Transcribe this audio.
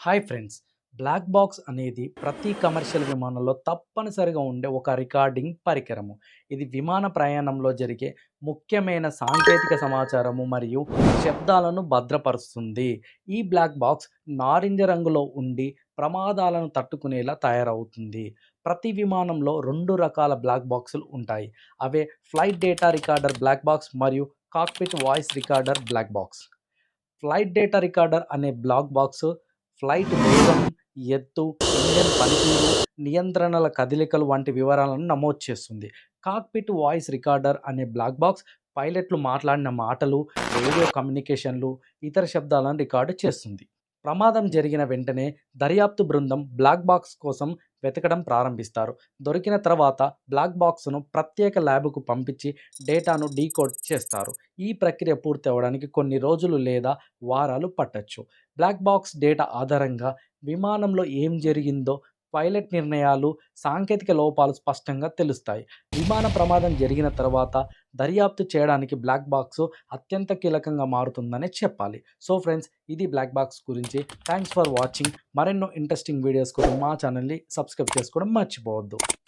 Hi friends. Black box అనేది ప్రతి commercial విమానంలో తప్పనిసరిగా ఉండే ఒక రికార్డింగ్ పరికరము. ఇది విమాన ప్రయాణంలో జరిగే ముఖ్యమైన సాంకేతిక సమాచారము మరియు శబ్దాలను భద్రపరుస్తుంది. ఈ బ్లాక్ బాక్స్ నారింజ రంగులో ఉండి ప్రమాదాలను తట్టుకునేలా తయారవుతుంది. ప్రతి విమానంలో 2 రకాల బ్లాక్ బాక్సులు ఉంటాయి. అవే flight data recorder black box మరియు cockpit voice recorder black box. Flight data recorder అనే బ్లాక్ బాక్స్ ఫ్లైట్ వేగం, ఎత్తు, ఇంజన్ పనితీరు, నియంత్రణల కదలికలు వంటి వివరాలను నమోదు చేస్తుంది. కాక్పిట్ వాయిస్ రికార్డర్ అనే బ్లాక్ బాక్స్ పైలట్లు మాట్లాడిన మాటలు, రేడియో కమ్యూనికేషన్లు, ఇతర శబ్దాలను రికార్డు చేస్తుంది. ప్రమాదం జరిగిన వెంటనే దర్యాప్తు బృందం బ్లాక్ బాక్స్ కోసం వెతకడం ప్రారంభిస్తారు. దొరికిన తర్వాత బ్లాక్ బాక్స్ను ప్రత్యేక ల్యాబ్కు పంపించి డేటాను డీకోడ్ చేస్తారు. ఈ ప్రక్రియ పూర్తి అవ్వడానికి కొన్ని రోజులు లేదా వారాలు పట్టొచ్చు. బ్లాక్ బాక్స్ డేటా ఆధారంగా విమానంలో ఏం జరిగిందో పైలట్ నిర్ణయాలు, సాంకేతిక లోపాలు స్పష్టంగా తెలుస్తాయి. విమాన ప్రమాదం జరిగిన తర్వాత దర్యాప్తు చేయడానికి బ్లాక్ బాక్స్ అత్యంత కీలకంగా మారుతుందనే చెప్పాలి. సో ఫ్రెండ్స్, ఇది బ్లాక్ బాక్స్ గురించి. Thanks for watching. మరెన్నో ఇంట్రెస్టింగ్ వీడియోస్ కోసం మా ఛానల్ని సబ్స్క్రైబ్ చేసుకోవడం మర్చిపోవద్దు.